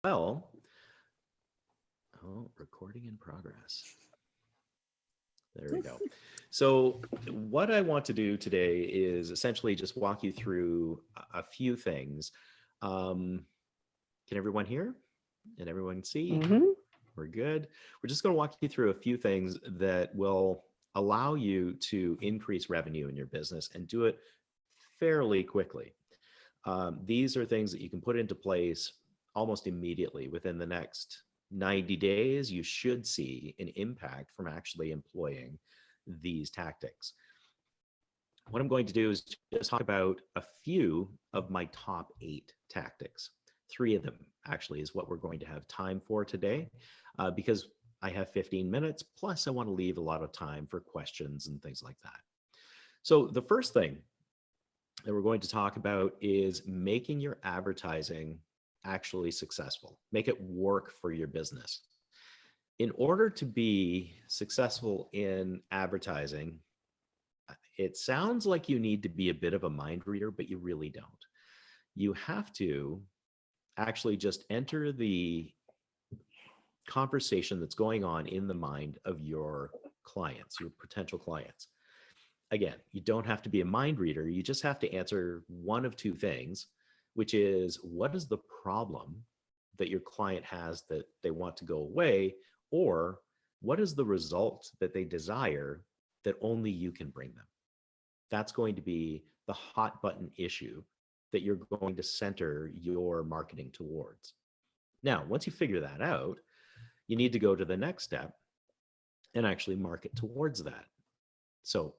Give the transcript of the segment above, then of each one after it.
Well, oh, recording in progress. There we go. So, what I want to do today is essentially just walk you through a few things. Um, can everyone hear? And everyone see? Mm-hmm. We're good. We're just going to walk you through a few things that will allow you to increase revenue in your business and do it fairly quickly. These are things that you can put into place almost immediately. Within the next 90 days, you should see an impact from actually employing these tactics. What I'm going to do is just talk about a few of my top 8 tactics. 3 of them actually is what we're going to have time for today, because I have 15 minutes, plus I want to leave a lot of time for questions and things like that. So the first thing that we're going to talk about is making your advertising actually successful. Make it work for your business. In order to be successful in advertising, it sounds like you need to be a bit of a mind reader, but you really don't. You have to actually just enter the conversation that's going on in the mind of your clients, your potential clients. Again, you don't have to be a mind reader. You just have to answer one of two things, which is what is the problem that your client has that they want to go away, or what is the result that they desire that only you can bring them? That's going to be the hot button issue that you're going to center your marketing towards. Now, once you figure that out, you need to go to the next step and actually market towards that. So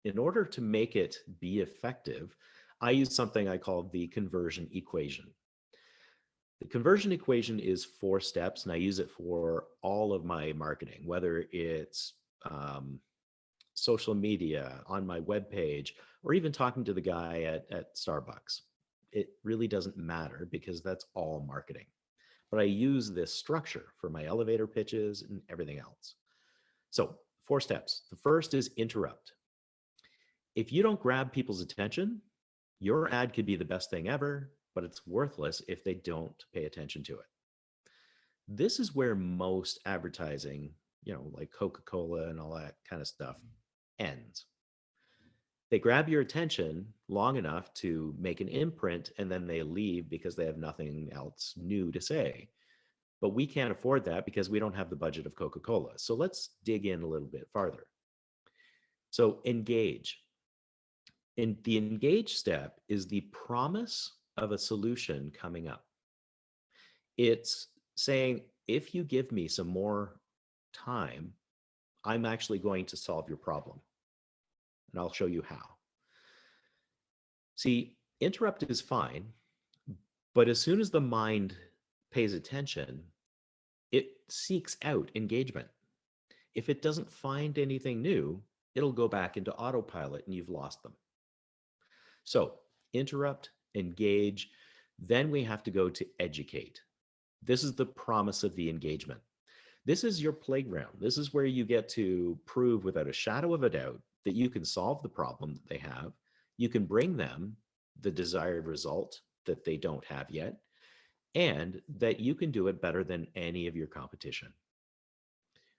in order to make it be effective, I use something I call the conversion equation. The conversion equation is 4 steps, and I use it for all of my marketing, whether it's social media, on my webpage, or even talking to the guy at Starbucks. It really doesn't matter because that's all marketing. But I use this structure for my elevator pitches and everything else. So 4 steps. The first is interrupt. If you don't grab people's attention, your ad could be the best thing ever, but it's worthless if they don't pay attention to it. This is where most advertising, like Coca-Cola and all that kind of stuff, ends. They grab your attention long enough to make an imprint and then they leave because they have nothing else new to say. But we can't afford that because we don't have the budget of Coca-Cola. So let's dig in a little bit farther. So engage. And the engage step is the promise of a solution coming up. It's saying, if you give me some more time, I'm actually going to solve your problem. And I'll show you how. See, interrupt is fine, but as soon as the mind pays attention, it seeks out engagement. If it doesn't find anything new, it'll go back into autopilot and you've lost them. So interrupt, engage, then we have to go to educate. This is the promise of the engagement. This is your playground. This is where you get to prove without a shadow of a doubt that you can solve the problem that they have. You can bring them the desired result that they don't have yet, and that you can do it better than any of your competition.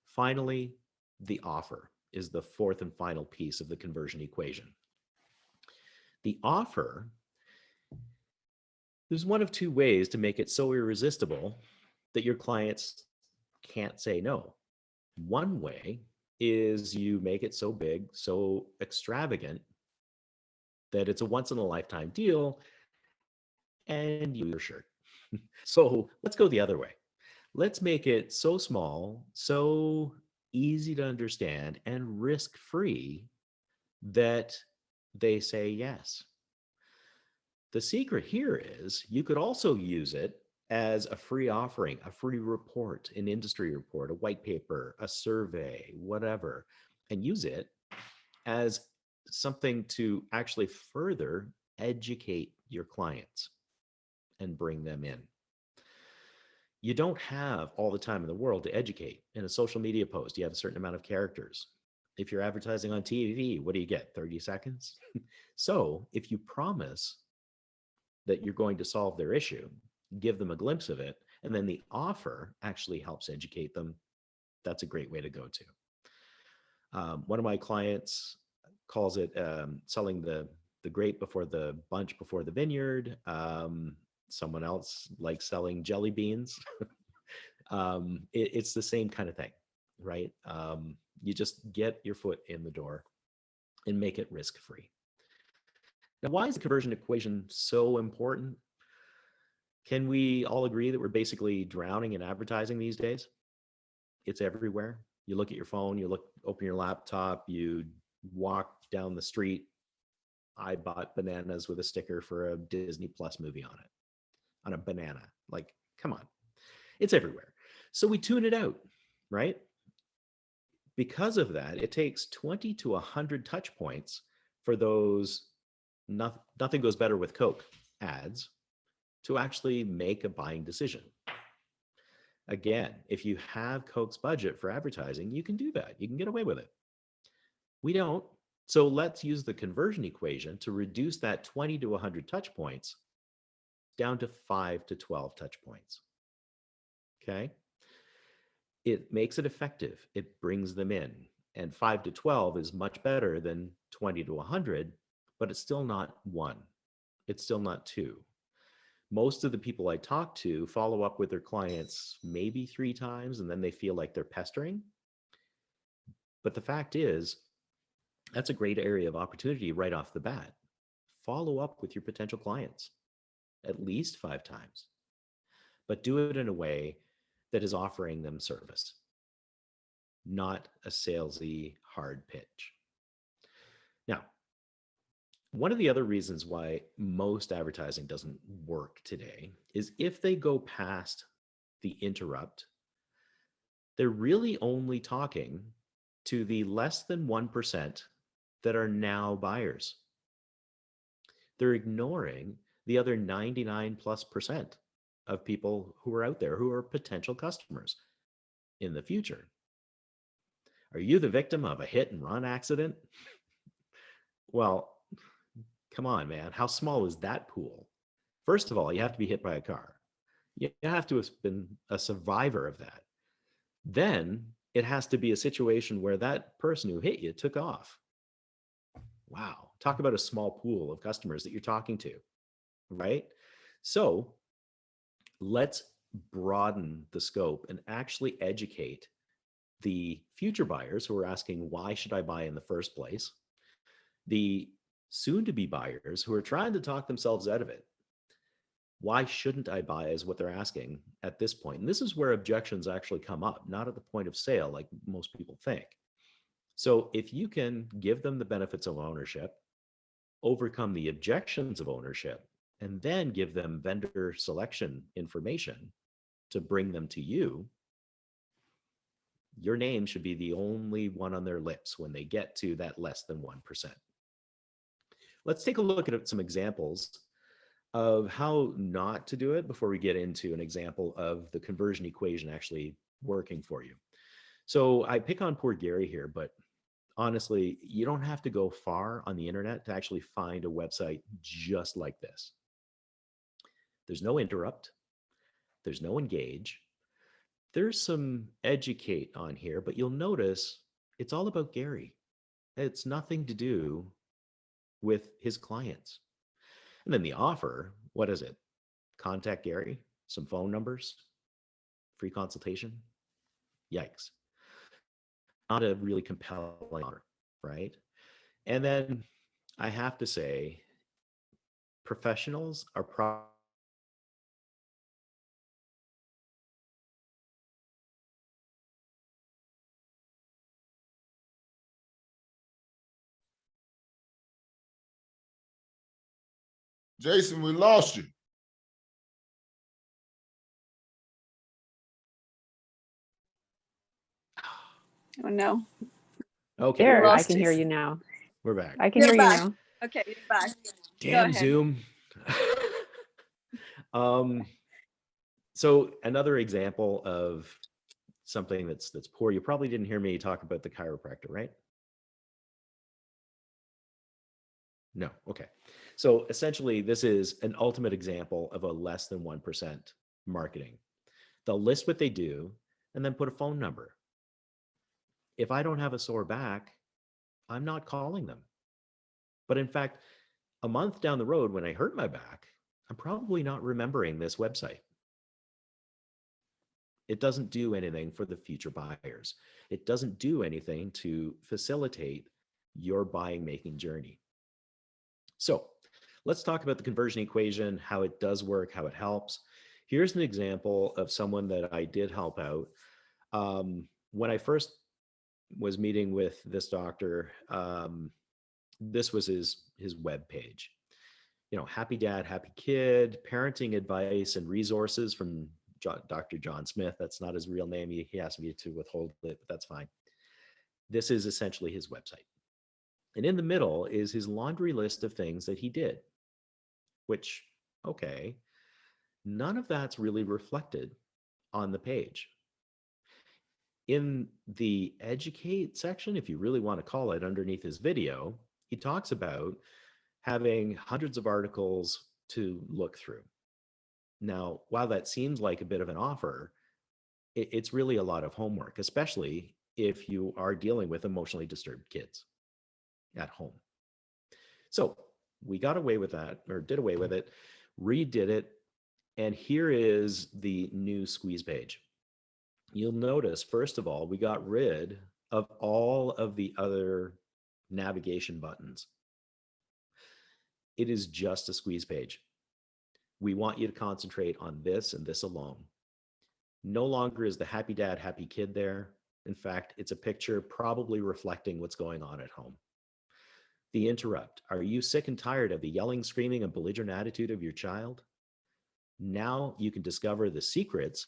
Finally, the offer is the fourth and final piece of the conversion equation. The offer, there's one of two ways to make it so irresistible that your clients can't say no. One way is you make it so big, so extravagant that it's a once in a lifetime deal and you lose your shirt. So let's go the other way. Let's make it so small, so easy to understand, and risk free that they say yes. The secret here is you could also use it as a free offering, a free report, an industry report, a white paper, a survey, whatever, and use it as something to actually further educate your clients and bring them in. You don't have all the time in the world to educate. In a social media post, you have a certain amount of characters. If you're advertising on TV, what do you get? 30 seconds? So if you promise that you're going to solve their issue, give them a glimpse of it, and then the offer actually helps educate them. That's a great way to go to. One of my clients calls it selling the grape before the bunch before the vineyard. Someone else likes selling jelly beans. It's the same kind of thing, right? You just get your foot in the door and make it risk-free. Now, why is the conversion equation so important? Can we all agree that we're basically drowning in advertising these days? It's everywhere. You look at your phone, open your laptop, you walk down the street. I bought bananas with a sticker for a Disney Plus movie on it, on a banana. Like, come on. It's everywhere. So we tune it out, right? Because of that, it takes 20 to 100 touch points for those nothing goes better with Coke ads to actually make a buying decision. Again, if you have Coke's budget for advertising, you can do that. You can get away with it. We don't. So let's use the conversion equation to reduce that 20 to 100 touch points down to 5 to 12 touch points. Okay? It makes it effective. It brings them in. And 5 to 12 is much better than 20 to 100, but it's still not 1. It's still not 2. Most of the people I talk to follow up with their clients maybe 3 times, and then they feel like they're pestering. But the fact is, that's a great area of opportunity right off the bat. Follow up with your potential clients at least 5 times, but do it in a way that is offering them service, not a salesy hard pitch. Now, one of the other reasons why most advertising doesn't work today is if they go past the interrupt, they're really only talking to the less than 1% that are now buyers. They're ignoring the other 99+% of people who are out there who are potential customers in the future. Are you the victim of a hit and run accident? Well, come on, man. How small is that pool? First of all, you have to be hit by a car. You have to have been a survivor of that. Then it has to be a situation where that person who hit you took off. Wow. Talk about a small pool of customers that you're talking to, right? So let's broaden the scope and actually educate the future buyers who are asking, why should I buy in the first place? The soon-to-be buyers who are trying to talk themselves out of it. Why shouldn't I buy is what they're asking at this point. And this is where objections actually come up, not at the point of sale like most people think. So if you can give them the benefits of ownership, overcome the objections of ownership, and then give them vendor selection information to bring them to you, your name should be the only one on their lips when they get to that less than 1%. Let's take a look at some examples of how not to do it before we get into an example of the conversion equation actually working for you. So I pick on poor Gary here, but honestly, you don't have to go far on the internet to actually find a website just like this. There's no interrupt. There's no engage. There's some educate on here, but you'll notice it's all about Gary. It's nothing to do with his clients. And then the offer, what is it? Contact Gary, some phone numbers, free consultation. Yikes. Not a really compelling offer, right? And then I have to say, professionals are probably Jason, we lost you. Oh no. okay. There, I lost can hear Jason. you now. We're back. I can You're hear you back. now. Okay, you're back. Damn ahead. Zoom. So another example of something that's poor. You probably didn't hear me talk about the chiropractor, right? No. Okay. So essentially, this is an ultimate example of a less than 1% marketing. They'll list what they do and then put a phone number. If I don't have a sore back, I'm not calling them. But in fact, a month down the road, when I hurt my back, I'm probably not remembering this website. It doesn't do anything for the future buyers. It doesn't do anything to facilitate your buying making journey. So let's talk about the conversion equation, how it does work, how it helps. Here's an example of someone that I did help out. When I first was meeting with this doctor, this was his web page. You know, happy dad, happy kid, parenting advice and resources from Dr. John Smith. That's not his real name. He asked me to withhold it, but that's fine. This is essentially his website. And in the middle is his laundry list of things that he did, which, okay, none of that's really reflected on the page. In the educate section, if you really want to call it, underneath his video, he talks about having hundreds of articles to look through. Now, while that seems like a bit of an offer, it's really a lot of homework, especially if you are dealing with emotionally disturbed kids at home. So we got away with that, or did away with it, redid it, and here is the new squeeze page. You'll notice, first of all, we got rid of all of the other navigation buttons. It is just a squeeze page. We want you to concentrate on this and this alone. No longer is the happy dad, happy kid there. In fact, it's a picture probably reflecting what's going on at home. The interrupt. Are you sick and tired of the yelling, screaming, and belligerent attitude of your child? Now you can discover the secrets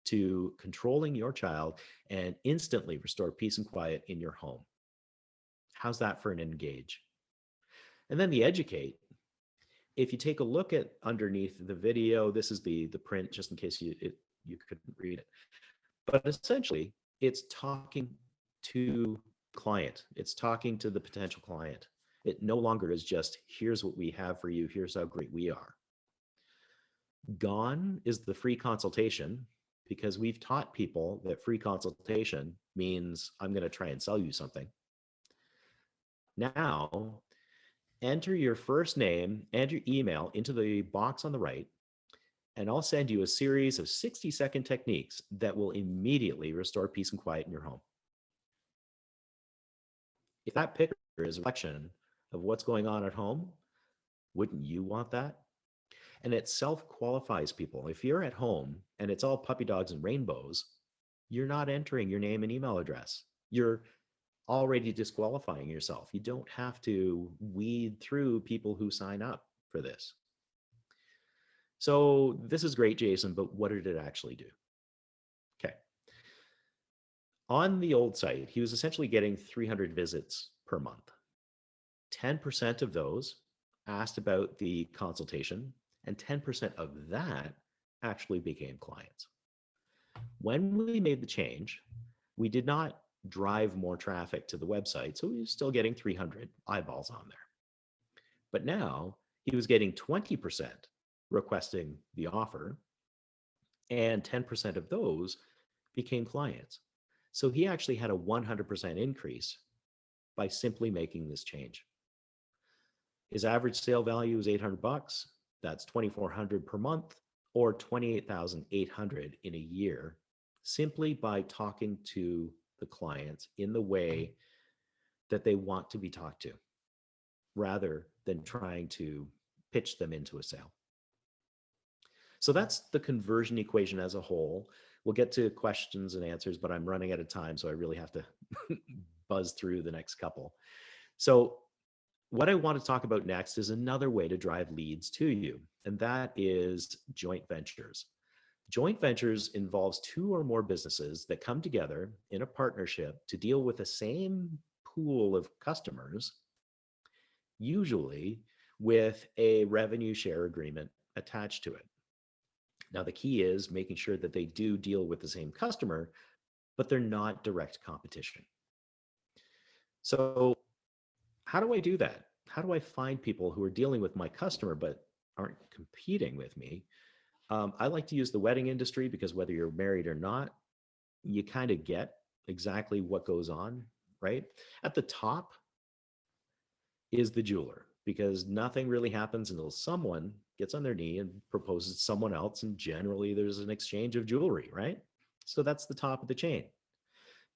to controlling your child and instantly restore peace and quiet in your home. How's that for an engage? And then the educate. If you take a look at underneath the video, this is the print, just in case you couldn't read it. But essentially, it's talking to client. It's talking to the potential client. It no longer is just, here's what we have for you, here's how great we are. Gone is the free consultation, because we've taught people that free consultation means I'm going to try and sell you something. Now, enter your first name and your email into the box on the right, and I'll send you a series of 60-second techniques that will immediately restore peace and quiet in your home. If that picture is a reflection of what's going on at home, wouldn't you want that? And it self-qualifies people. If you're at home and it's all puppy dogs and rainbows, you're not entering your name and email address. You're already disqualifying yourself. You don't have to weed through people who sign up for this. So this is great, Jason, but what did it actually do? Okay. On the old site, he was essentially getting 300 visits per month. 10% of those asked about the consultation, and 10% of that actually became clients. When we made the change, we did not drive more traffic to the website, so he was still getting 300 eyeballs on there. But now he was getting 20% requesting the offer, and 10% of those became clients. So he actually had a 100% increase by simply making this change. His average sale value is $800. That's $2,400 per month, or $28,800 in a year, simply by talking to the clients in the way that they want to be talked to, rather than trying to pitch them into a sale. So that's the conversion equation as a whole. We'll get to questions and answers, but I'm running out of time, so I really have to buzz through the next couple. So what I want to talk about next is another way to drive leads to you, and that is joint ventures. Joint ventures involves two or more businesses that come together in a partnership to deal with the same pool of customers, usually with a revenue share agreement attached to it. Now, the key is making sure that they do deal with the same customer, but they're not direct competition. So how do I do that? how do I find people who are dealing with my customer but aren't competing with me? I like to use the wedding industry because whether you're married or not, you kind of get exactly what goes on, right? At the top is the jeweler because nothing really happens until someone gets on their knee and proposes to someone else. And generally, there's an exchange of jewelry, right? So that's the top of the chain.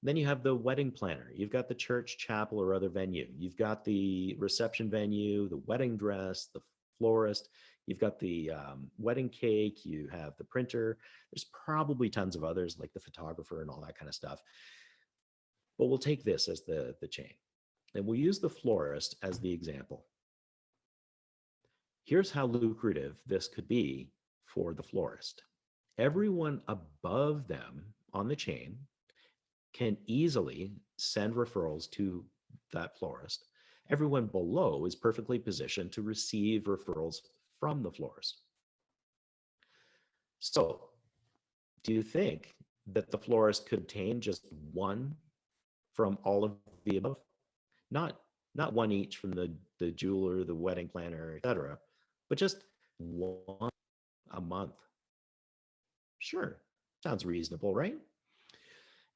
Then you have the wedding planner. You've got the church, chapel, or other venue. You've got the reception venue, the wedding dress, the florist. You've got the wedding cake. You have the printer. There's probably tons of others like the photographer and all that kind of stuff. But we'll take this as the chain. And we'll use the florist as the example. Here's how lucrative this could be for the florist. Everyone above them on the chain can easily send referrals to that florist. Everyone below is perfectly positioned to receive referrals from the florist. So, do you think that the florist could obtain just one from all of the above? Not one each from the jeweler, the wedding planner, etc., but just one a month. Sure, sounds reasonable, right?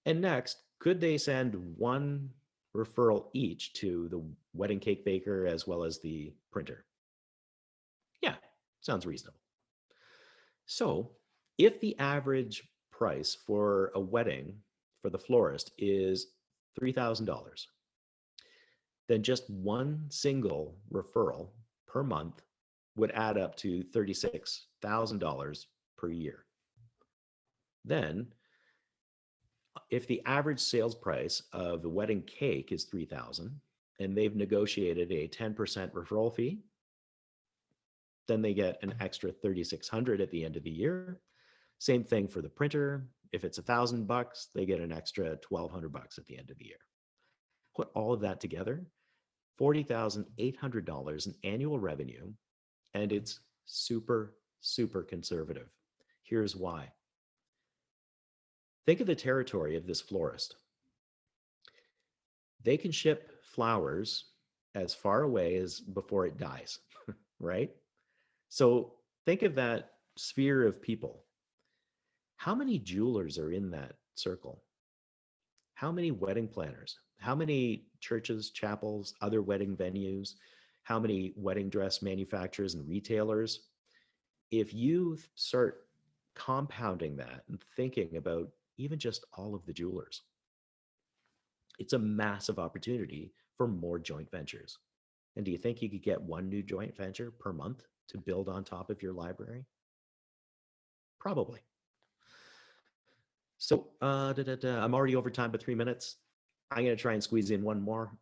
And next, could they send one referral each to the wedding cake baker as well as the printer? Yeah, sounds reasonable. So if the average price for a wedding for the florist is $3,000, then just one single referral per month would add up to $36,000 per year. Then, if the average sales price of the wedding cake is $3,000 and they've negotiated a 10% referral fee, then they get an extra $3,600 at the end of the year. Same thing for the printer. If it's $1,000, they get an extra $1,200 at the end of the year. Put all of that together, $40,800 in annual revenue, and it's super, super conservative. Here's why. Think of the territory of this florist. They can ship flowers as far away as before it dies, right? So think of that sphere of people. How many jewelers are in that circle? How many wedding planners? How many churches, chapels, other wedding venues? How many wedding dress manufacturers and retailers? If you start compounding that and thinking about even just all of the jewelers, it's a massive opportunity for more joint ventures. And do you think you could get one new joint venture per month to build on top of your library? Probably. So I'm already over time by 3 minutes. I'm going to try and squeeze in one more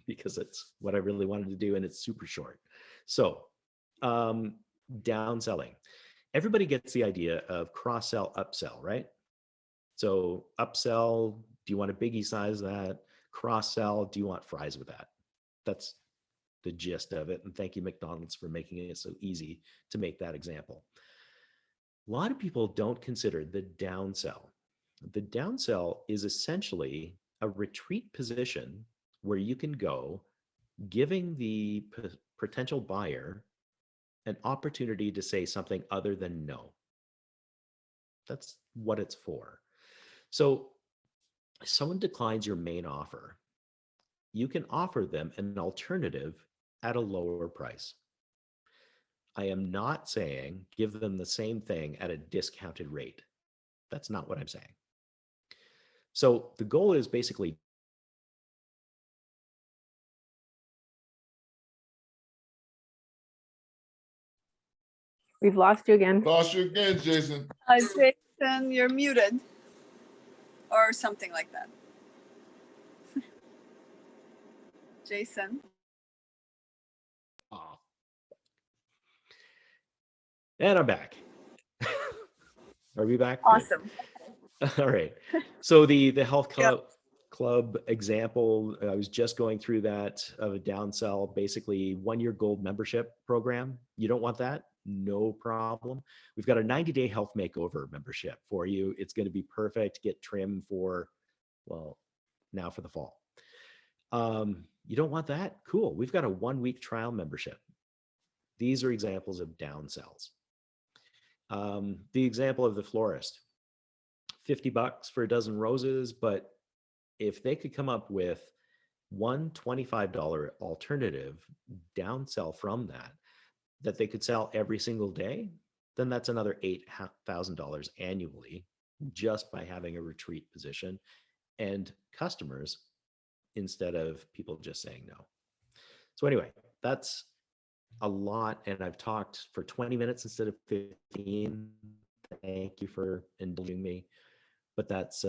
because it's what I really wanted to do and it's super short. So downselling. Everybody gets the idea of cross-sell, upsell, right? So upsell, do you want a biggie size of that? Cross-sell, do you want fries with that? That's the gist of it. And thank you, McDonald's, for making it so easy to make that example. A lot of people don't consider the downsell. The downsell is essentially a retreat position where you can go, giving the potential buyer an opportunity to say something other than no. That's what it's for. So if someone declines your main offer, you can offer them an alternative at a lower price. I am not saying give them the same thing at a discounted rate. That's not what I'm saying. So the goal is basically We've lost you again. Lost you again, Jason. Jason, you're muted. Or something like that. Jason. Oh. And I'm back. Are we back? Awesome. All right. So the health club example, I was just going through that of a downsell, basically 1-year gold membership program. You don't want that? No problem. We've got a 90-day health makeover membership for you. It's going to be perfect. Get trim for, well, now for the fall. You don't want that? Cool. We've got a 1-week trial membership. These are examples of downsells. The example of the florist, $50 for a dozen roses, but if they could come up with one $25 alternative downsell from that they could sell every single day, then that's another $8,000 annually just by having a retreat position and customers instead of people just saying no. So anyway, that's a lot. And I've talked for 20 minutes instead of 15. Thank you for indulging me. But that's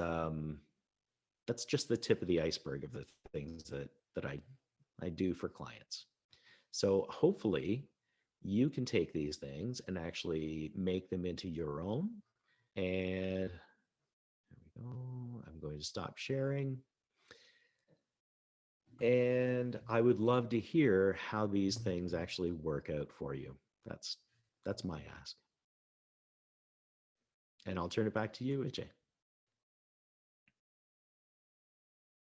just the tip of the iceberg of the things that I do for clients. So hopefully you can take these things and actually make them into your own. And there we go. I'm going to stop sharing. And I would love to hear how these things actually work out for you. That's my ask. And I'll turn it back to you, AJ.